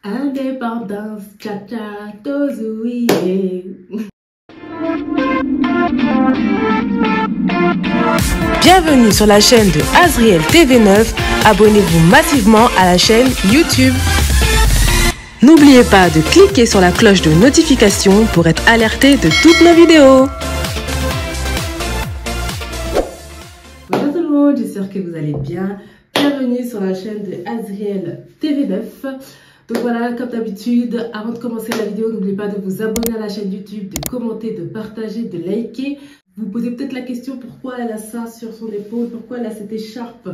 Indépendance, tcha-tcha, tozouïe. Bienvenue sur la chaîne de Azriel TV9. Abonnez-vous massivement à la chaîne YouTube. N'oubliez pas de cliquer sur la cloche de notification pour être alerté de toutes nos vidéos. Bonjour tout le monde, j'espère que vous allez bien. Bienvenue sur la chaîne de Azriel TV9. Donc voilà, comme d'habitude, avant de commencer la vidéo, n'oubliez pas de vous abonner à la chaîne YouTube, de commenter, de partager, de liker. Vous posez peut-être la question pourquoi elle a ça sur son épaule, pourquoi elle a cette écharpe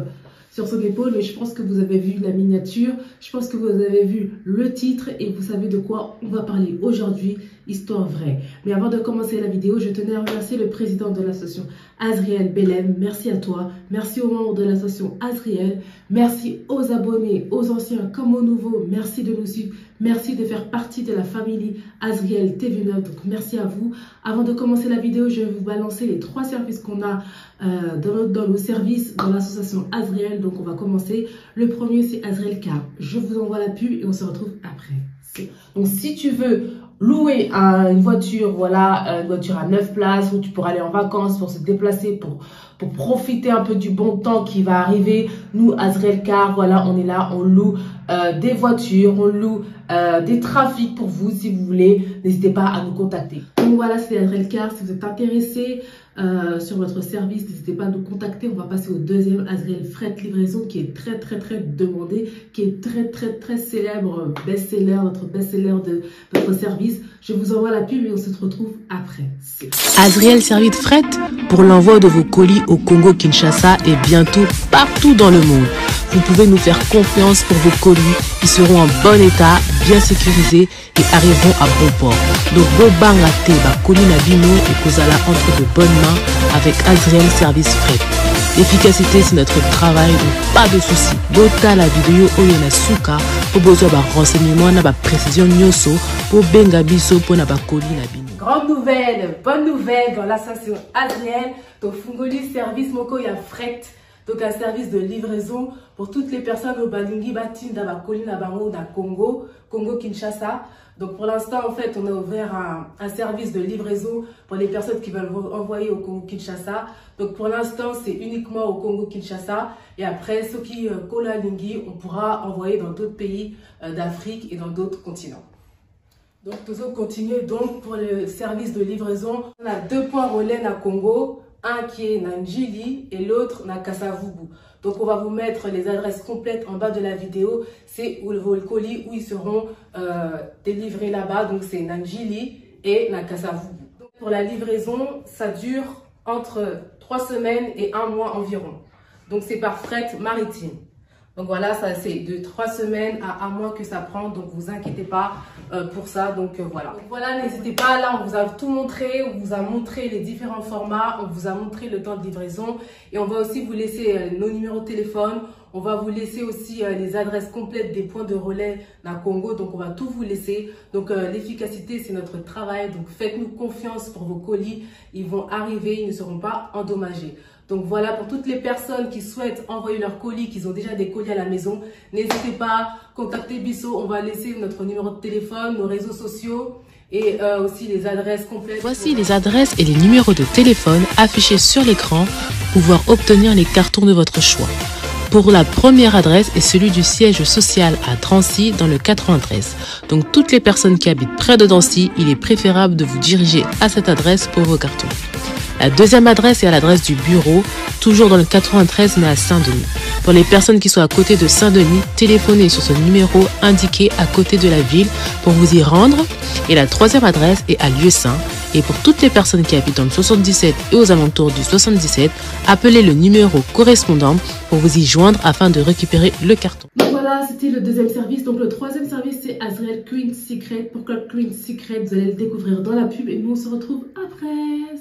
sur son épaule, mais je pense que vous avez vu la miniature, je pense que vous avez vu le titre et vous savez de quoi on va parler aujourd'hui, histoire vraie. Mais avant de commencer la vidéo, je tenais à remercier le président de l'association Azriel Belém, merci à toi, merci aux membres de l'association Azriel, merci aux abonnés, aux anciens comme aux nouveaux, merci de nous suivre, merci de faire partie de la famille Azriel TV9, donc merci à vous. Avant de commencer la vidéo, je vais vous balancer les 3 services qu'on a dans nos services dans l'association Azriel. Donc on va commencer. Le premier c'est Azriel Car. Je vous envoie la pub et on se retrouve après. Donc si tu veux louer une voiture, voilà, une voiture à 9 places où tu pourras aller en vacances pour se déplacer, pour profiter un peu du bon temps qui va arriver. Nous, Azriel Car, voilà, on est là, on loue des voitures, on loue des trafics pour vous si vous voulez. N'hésitez pas à nous contacter. Donc voilà, c'est Azriel Car. Si vous êtes intéressé sur votre service, n'hésitez pas à nous contacter. On va passer au deuxième, Azriel Fret Livraison, qui est très demandé, qui est très célèbre, best-seller, notre best-seller de notre service. Je vous envoie la pub et on se retrouve après. Azriel Service Fret pour l'envoi de vos colis au Congo Kinshasa et bientôt partout dans le monde. Vous pouvez nous faire confiance pour vos colis. Ils seront en bon état, bien sécurisés et arriveront à bon port. Donc, Bobanga Teba, colis Nabino et Kozala entre de bonnes mains avec Azriel Service Fret. L'efficacité, c'est notre travail, donc pas de soucis. Bota la vidéo Oyona Suka, pour besoin de renseignements, na précision nyoso, pour benga biso, pour na colis Nabino. Grande nouvelle, bonne nouvelle dans l'association Azriel. Donc, Fungoli Service Moko ya Fret. Donc, un service de livraison pour toutes les personnes au Balingi Batin, dans la colline Nabango, dans Congo Kinshasa. Donc, pour l'instant, en fait, on a ouvert un service de livraison pour les personnes qui veulent envoyer au Congo Kinshasa. Donc, pour l'instant, c'est uniquement au Congo Kinshasa. Et après, ceux qui Kola-Lingi, on pourra envoyer dans d'autres pays d'Afrique et dans d'autres continents. Donc, nous allons continuer donc pour le service de livraison. On a 2 points relais à Congo. Un qui est Nanjili et l'autre na Kasavubu. Donc on va vous mettre les adresses complètes en bas de la vidéo. C'est vos colis où ils seront délivrés là-bas. Donc c'est Nanjili et na Kasavubu. Donc, pour la livraison, ça dure entre 3 semaines et 1 mois environ. Donc c'est par fret maritime. Donc voilà, ça c'est de 3 semaines à 1 mois que ça prend, donc vous inquiétez pas pour ça. Donc voilà. Donc voilà, n'hésitez pas, là on vous a tout montré, on vous a montré les différents formats, on vous a montré le temps de livraison et on va aussi vous laisser nos numéros de téléphone, on va vous laisser aussi les adresses complètes des points de relais dans Congo, donc on va tout vous laisser. Donc l'efficacité c'est notre travail, donc faites-nous confiance pour vos colis, ils vont arriver, ils ne seront pas endommagés. Donc voilà, pour toutes les personnes qui souhaitent envoyer leurs colis, qui ont déjà des colis à la maison, n'hésitez pas, contactez Bisso, on va laisser notre numéro de téléphone, nos réseaux sociaux et aussi les adresses complètes. Voici les adresses et les numéros de téléphone affichés sur l'écran pour pouvoir obtenir les cartons de votre choix. Pour la première adresse est celui du siège social à Drancy dans le 93. Donc toutes les personnes qui habitent près de Drancy, il est préférable de vous diriger à cette adresse pour vos cartons. La deuxième adresse est à l'adresse du bureau, toujours dans le 93 mais à Saint-Denis. Pour les personnes qui sont à côté de Saint-Denis, téléphonez sur ce numéro indiqué à côté de la ville pour vous y rendre. Et la troisième adresse est à Lieu-Saint. Et pour toutes les personnes qui habitent dans le 77 et aux alentours du 77, appelez le numéro correspondant pour vous y joindre afin de récupérer le carton. Donc voilà, c'était le deuxième service. Donc le troisième service, c'est Azriel Queen Secret. Pourquoi Queen Secret? Vous allez le découvrir dans la pub et nous on se retrouve après.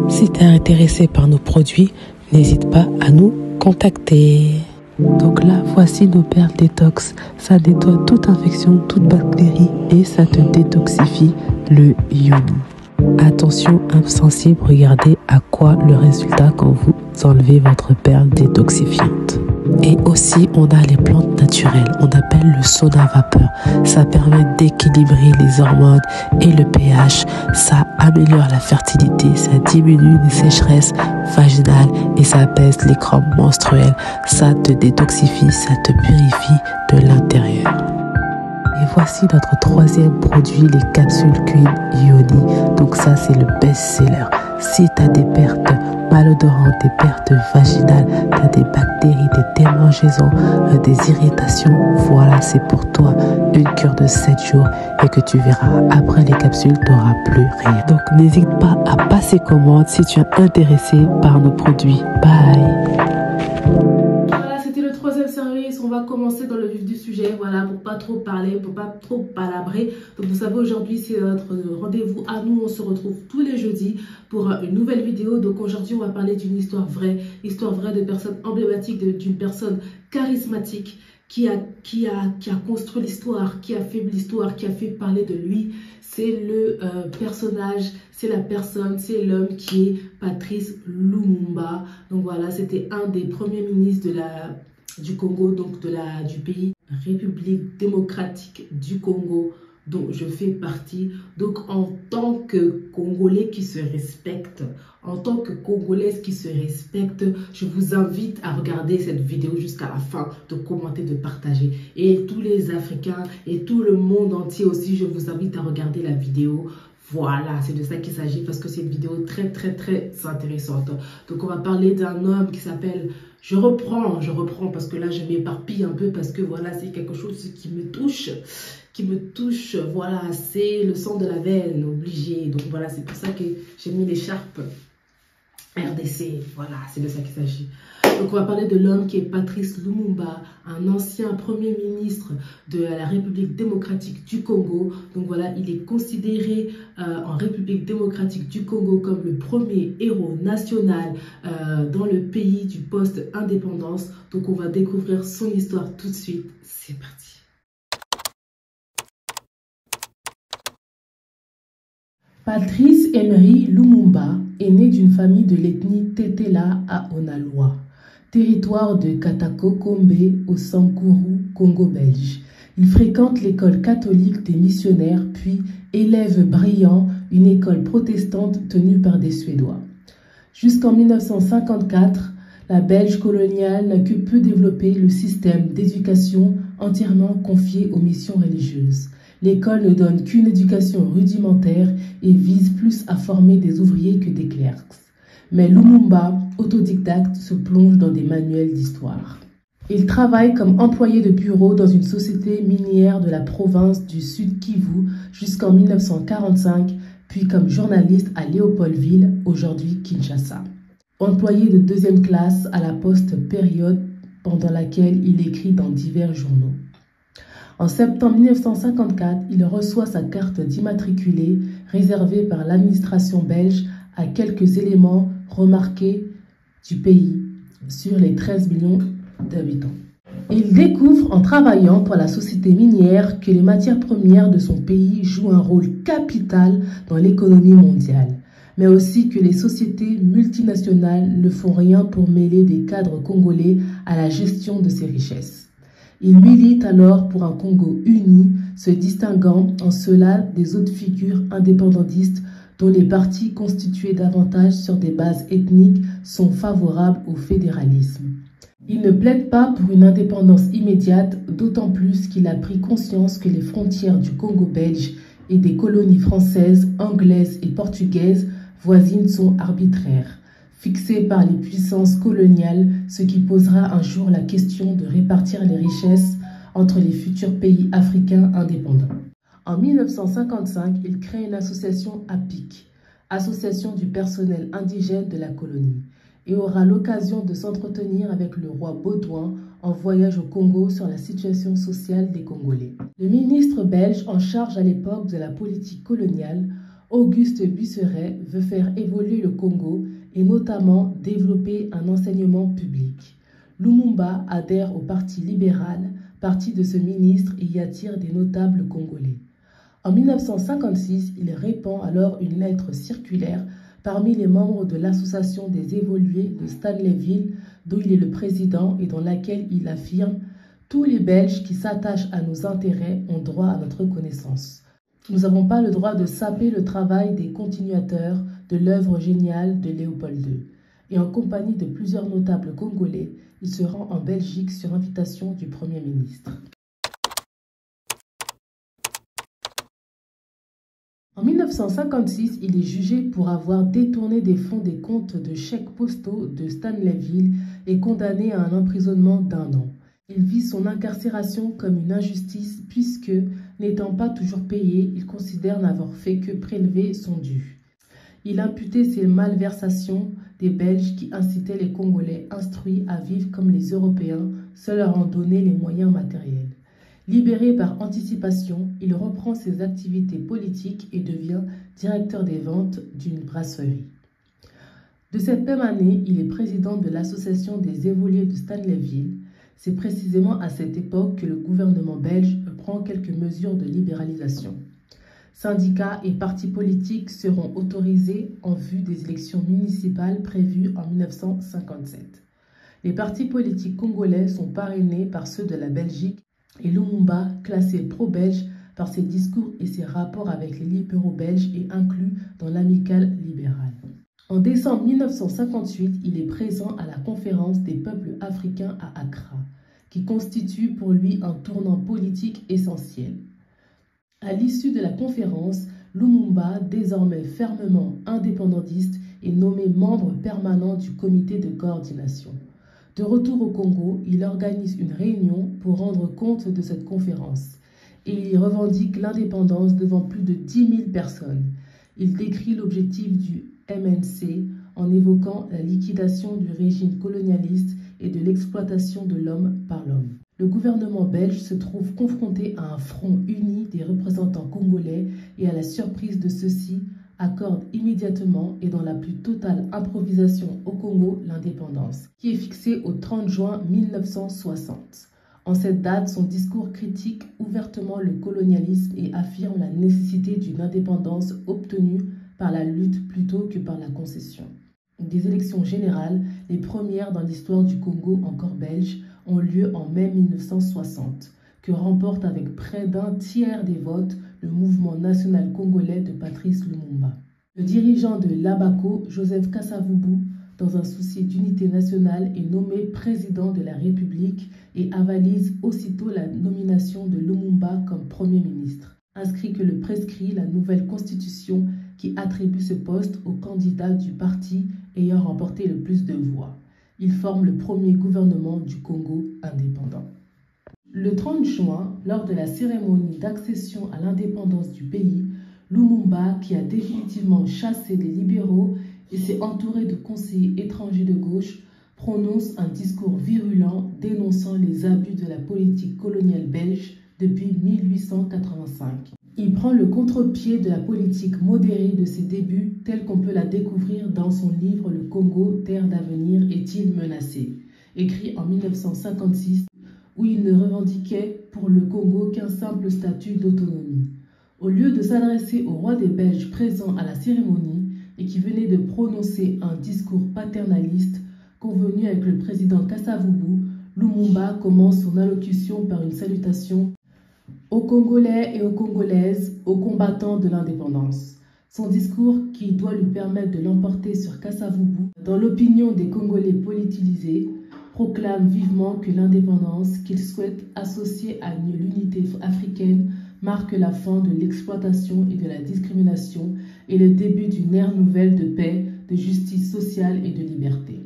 Si tu es intéressé par nos produits, n'hésite pas à nous contacter. Donc là, voici nos perles détox. Ça nettoie toute infection, toute bactérie et ça te détoxifie le iode. Attention, insensible, regardez à quoi le résultat quand vous enlevez votre perle détoxifiante. Et aussi, on a les plantes naturelles. On appelle le soda vapeur. Ça permet d'équilibrer les hormones et le pH. Ça améliore la fertilité. Ça diminue les sécheresses vaginales et ça apaise les crampes menstruelles. Ça te détoxifie, ça te purifie de l'intérieur. Et voici notre troisième produit, les capsules Queen Yoni. Donc ça, c'est le best-seller. Si tu as des pertes malodorantes, des pertes vaginales, tu as des bactéries, des démangeaisons, des irritations, voilà, c'est pour toi une cure de 7 jours et que tu verras, après les capsules, tu n'auras plus rien. Donc n'hésite pas à passer commande si tu es intéressé par nos produits. Bye! On va commencer dans le vif du sujet, voilà, pour pas trop parler, pour pas trop palabrer. Donc vous savez, aujourd'hui c'est notre rendez-vous à nous, on se retrouve tous les jeudis pour une nouvelle vidéo. Donc aujourd'hui on va parler d'une histoire vraie de personnes emblématiques, d'une personne charismatique qui a construit l'histoire, qui a fait l'histoire, qui a fait parler de lui. C'est le personnage, c'est la personne, c'est l'homme qui est Patrice Lumumba. Donc voilà, c'était un des premiers ministres du Congo, donc du pays République démocratique du Congo, dont je fais partie. Donc en tant que Congolais qui se respecte, en tant que Congolaise qui se respecte, je vous invite à regarder cette vidéo jusqu'à la fin, de commenter, de partager. Et tous les Africains et tout le monde entier aussi, je vous invite à regarder la vidéo. Voilà, c'est de ça qu'il s'agit parce que c'est une vidéo très intéressante. Donc on va parler d'un homme qui s'appelle... Je reprends parce que là je m'éparpille un peu parce que voilà, c'est quelque chose qui me touche, voilà, c'est le sang de la veine, obligé. Donc voilà, c'est pour ça que j'ai mis l'écharpe RDC, voilà, c'est de ça qu'il s'agit. Donc on va parler de l'homme qui est Patrice Lumumba, un ancien premier ministre de la République démocratique du Congo. Donc voilà, il est considéré en République démocratique du Congo comme le premier héros national dans le pays du post-indépendance. Donc on va découvrir son histoire tout de suite. C'est parti. Patrice Emery Lumumba est né d'une famille de l'ethnie Tetela à Onaloa, territoire de Katakokombe au Sankourou, Congo belge. Il fréquente l'école catholique des missionnaires, puis élève brillant, une école protestante tenue par des Suédois. Jusqu'en 1954, la Belge coloniale n'a que peu développé le système d'éducation entièrement confié aux missions religieuses. L'école ne donne qu'une éducation rudimentaire et vise plus à former des ouvriers que des clercs. Mais Lumumba, autodidacte, se plonge dans des manuels d'histoire. Il travaille comme employé de bureau dans une société minière de la province du Sud Kivu jusqu'en 1945, puis comme journaliste à Léopoldville, aujourd'hui Kinshasa. Employé de deuxième classe à la Poste Période, pendant laquelle il écrit dans divers journaux. En septembre 1954, il reçoit sa carte d'immatriculé réservée par l'administration belge à quelques éléments remarqués du pays sur les 13 millions d'habitants. Il découvre en travaillant pour la société minière que les matières premières de son pays jouent un rôle capital dans l'économie mondiale, mais aussi que les sociétés multinationales ne font rien pour mêler des cadres congolais à la gestion de ces richesses. Il milite alors pour un Congo uni, se distinguant en cela des autres figures indépendantistes dont les partis constitués davantage sur des bases ethniques sont favorables au fédéralisme. Il ne plaide pas pour une indépendance immédiate, d'autant plus qu'il a pris conscience que les frontières du Congo belge et des colonies françaises, anglaises et portugaises voisines sont arbitraires, fixées par les puissances coloniales, ce qui posera un jour la question de répartir les richesses entre les futurs pays africains indépendants. En 1955, il crée une association APIC, Association du personnel indigène de la colonie, et aura l'occasion de s'entretenir avec le roi Baudouin en voyage au Congo sur la situation sociale des Congolais. Le ministre belge en charge à l'époque de la politique coloniale, Auguste Busseret, veut faire évoluer le Congo et notamment développer un enseignement public. Lumumba adhère au Parti libéral, parti de ce ministre, et y attire des notables congolais. En 1956, il répand alors une lettre circulaire parmi les membres de l'association des évolués de Stanleyville, dont il est le président et dans laquelle il affirme « Tous les Belges qui s'attachent à nos intérêts ont droit à notre reconnaissance. Nous n'avons pas le droit de saper le travail des continuateurs de l'œuvre géniale de Léopold II. » Et en compagnie de plusieurs notables congolais, il se rend en Belgique sur invitation du Premier ministre. En 1956, il est jugé pour avoir détourné des fonds des comptes de chèques postaux de Stanleyville et condamné à un emprisonnement d'1 an. Il vit son incarcération comme une injustice puisque, n'étant pas toujours payé, il considère n'avoir fait que prélever son dû. Il imputait ces malversations des Belges qui incitaient les Congolais instruits à vivre comme les Européens sans leur en donner les moyens matériels. Libéré par anticipation, il reprend ses activités politiques et devient directeur des ventes d'une brasserie. De cette même année, il est président de l'association des évolués de Stanleyville. C'est précisément à cette époque que le gouvernement belge prend quelques mesures de libéralisation. Syndicats et partis politiques seront autorisés en vue des élections municipales prévues en 1957. Les partis politiques congolais sont parrainés par ceux de la Belgique et Lumumba, classé pro-belge par ses discours et ses rapports avec les libéraux belges, est inclus dans l'amicale libérale. En décembre 1958, il est présent à la conférence des peuples africains à Accra, qui constitue pour lui un tournant politique essentiel. À l'issue de la conférence, Lumumba, désormais fermement indépendantiste, est nommé membre permanent du comité de coordination. De retour au Congo, il organise une réunion pour rendre compte de cette conférence et il y revendique l'indépendance devant plus de 10 000 personnes. Il décrit l'objectif du MNC en évoquant la liquidation du régime colonialiste et de l'exploitation de l'homme par l'homme. Le gouvernement belge se trouve confronté à un front uni des représentants congolais et à la surprise de ceux-ci, accorde immédiatement et dans la plus totale improvisation au Congo l'indépendance, qui est fixée au 30 juin 1960. En cette date, son discours critique ouvertement le colonialisme et affirme la nécessité d'une indépendance obtenue par la lutte plutôt que par la concession. Des élections générales, les premières dans l'histoire du Congo encore belge, ont lieu en mai 1960, que remporte avec près d'un tiers des votes le mouvement national congolais de Patrice Lumumba. Le dirigeant de l'ABACO, Joseph Kasavubu, dans un souci d'unité nationale, est nommé président de la République et avalise aussitôt la nomination de Lumumba comme Premier ministre, inscrit que le prescrit la nouvelle constitution qui attribue ce poste au candidat du parti ayant remporté le plus de voix. Il forme le premier gouvernement du Congo indépendant. Le 30 juin, lors de la cérémonie d'accession à l'indépendance du pays, Lumumba, qui a définitivement chassé les libéraux et s'est entouré de conseillers étrangers de gauche, prononce un discours virulent dénonçant les abus de la politique coloniale belge depuis 1885. Il prend le contre-pied de la politique modérée de ses débuts, telle qu'on peut la découvrir dans son livre « Le Congo, terre d'avenir, est-il menacé ?», écrit en 1956, où il ne revendiquait pour le Congo qu'un simple statut d'autonomie. Au lieu de s'adresser au roi des Belges présent à la cérémonie et qui venait de prononcer un discours paternaliste convenu avec le président Kasavubu, Lumumba commence son allocution par une salutation aux Congolais et aux Congolaises, aux combattants de l'indépendance. Son discours, qui doit lui permettre de l'emporter sur Kasavubu, dans l'opinion des Congolais politisés, proclame vivement que l'indépendance qu'il souhaite associer à l'unité africaine marque la fin de l'exploitation et de la discrimination et le début d'une ère nouvelle de paix, de justice sociale et de liberté.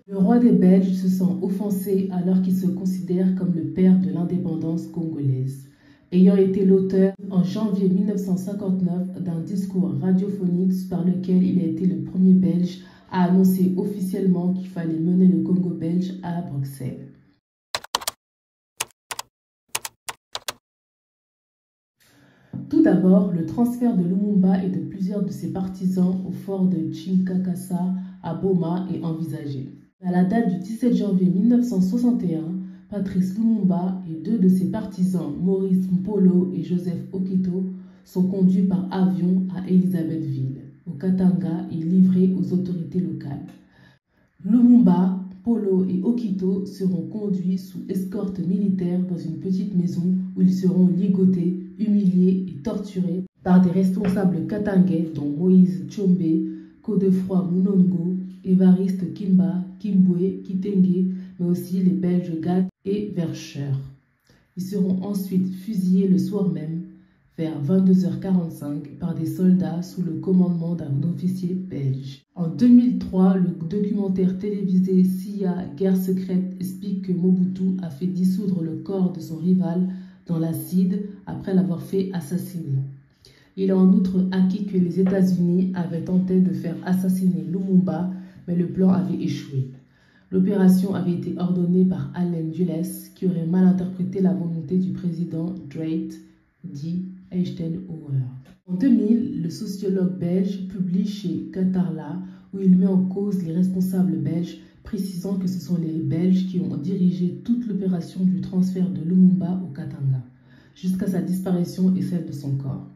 Le roi des Belges se sent offensé alors qu'il se considère comme le père de l'indépendance congolaise, ayant été l'auteur en janvier 1959 d'un discours radiophonique par lequel il a été le premier Belge à annoncer officiellement qu'il fallait mener le Congo belge à Bruxelles. Tout d'abord, le transfert de Lumumba et de plusieurs de ses partisans au fort de Chinkakassa à Boma est envisagé. À la date du 17 janvier 1961, Patrice Lumumba et deux de ses partisans, Maurice Mpolo et Joseph Okito, sont conduits par avion à Elisabethville, au Katanga, et livrés aux autorités locales. Lumumba, Polo et Okito seront conduits sous escorte militaire dans une petite maison où ils seront ligotés, humiliés et torturés par des responsables katangais dont Moïse Tchombe, Godefroy Munongo, Évariste Kimba, Kimbwe, Kitenge, mais aussi les Belges Gat et Verscher. Ils seront ensuite fusillés le soir même, vers 22h45, par des soldats sous le commandement d'un officier belge. En 2003, le documentaire télévisé SIA Guerre secrète explique que Mobutu a fait dissoudre le corps de son rival dans l'acide après l'avoir fait assassiner. Il a en outre acquis que les États-Unis avaient tenté de faire assassiner Lumumba, mais le plan avait échoué. L'opération avait été ordonnée par Allen Dulles, qui aurait mal interprété la volonté du président Dwight D. Eisenhower. En 2000, le sociologue belge publie chez Katarla, où il met en cause les responsables belges, précisant que ce sont les Belges qui ont dirigé toute l'opération du transfert de Lumumba au Katanga, jusqu'à sa disparition et celle de son corps.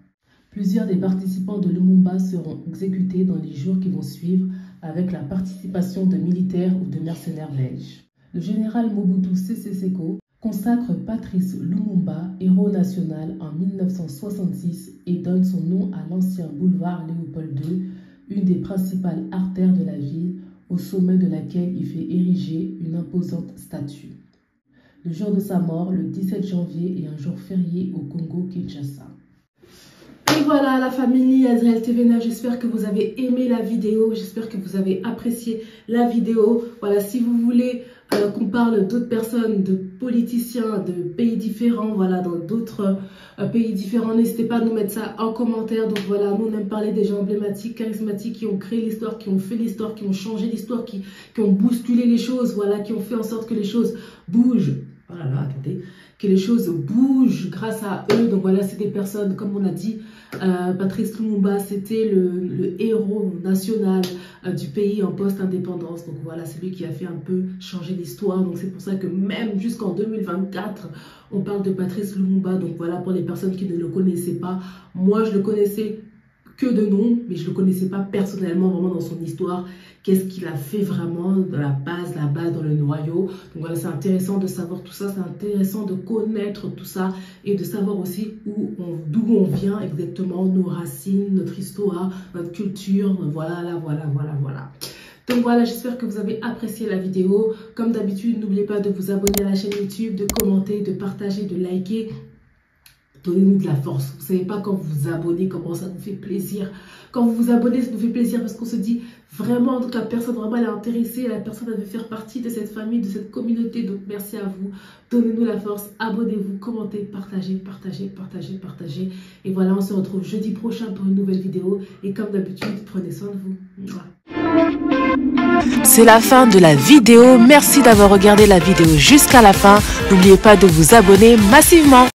Plusieurs des participants de Lumumba seront exécutés dans les jours qui vont suivre avec la participation de militaires ou de mercenaires belges. Le général Mobutu Sese Seko consacre Patrice Lumumba, héros national, en 1966 et donne son nom à l'ancien boulevard Léopold II, une des principales artères de la ville, au sommet de laquelle il fait ériger une imposante statue. Le jour de sa mort, le 17 janvier, est un jour férié au Congo-Kinshasa. Et voilà la famille Azriel TV9, j'espère que vous avez aimé la vidéo, j'espère que vous avez apprécié la vidéo. Voilà, si vous voulez qu'on parle d'autres personnes, de politiciens, de pays différents, voilà, dans d'autres pays différents, n'hésitez pas à nous mettre ça en commentaire. Donc voilà, nous on aime parler des gens emblématiques, charismatiques, qui ont créé l'histoire, qui ont fait l'histoire, qui ont changé l'histoire, qui ont bousculé les choses, voilà, qui ont fait en sorte que les choses bougent. Voilà, attendez, que les choses bougent grâce à eux. Donc voilà, c'est des personnes, comme on a dit, Patrice Lumumba, c'était le héros national du pays en post-indépendance. Donc voilà, c'est lui qui a fait un peu changer l'histoire. Donc c'est pour ça que même jusqu'en 2024, on parle de Patrice Lumumba. Donc voilà, pour les personnes qui ne le connaissaient pas, moi je le connaissais que de nom, mais je ne le connaissais pas personnellement, vraiment dans son histoire, qu'est-ce qu'il a fait vraiment dans la base dans le noyau. Donc voilà, c'est intéressant de savoir tout ça, c'est intéressant de connaître tout ça et de savoir aussi d'où on vient exactement, nos racines, notre histoire, notre culture, voilà. Donc voilà, j'espère que vous avez apprécié la vidéo. Comme d'habitude, n'oubliez pas de vous abonner à la chaîne YouTube, de commenter, de partager, de liker. Donnez-nous de la force. Vous savez pas quand vous vous abonnez, comment ça nous fait plaisir. Quand vous vous abonnez, ça nous fait plaisir parce qu'on se dit vraiment, en tout cas, personne vraiment elle est intéressée, la personne elle veut faire partie de cette famille, de cette communauté. Donc merci à vous. Donnez-nous la force, abonnez-vous, commentez, partagez. Et voilà, on se retrouve jeudi prochain pour une nouvelle vidéo. Et comme d'habitude, prenez soin de vous. C'est la fin de la vidéo. Merci d'avoir regardé la vidéo jusqu'à la fin. N'oubliez pas de vous abonner massivement.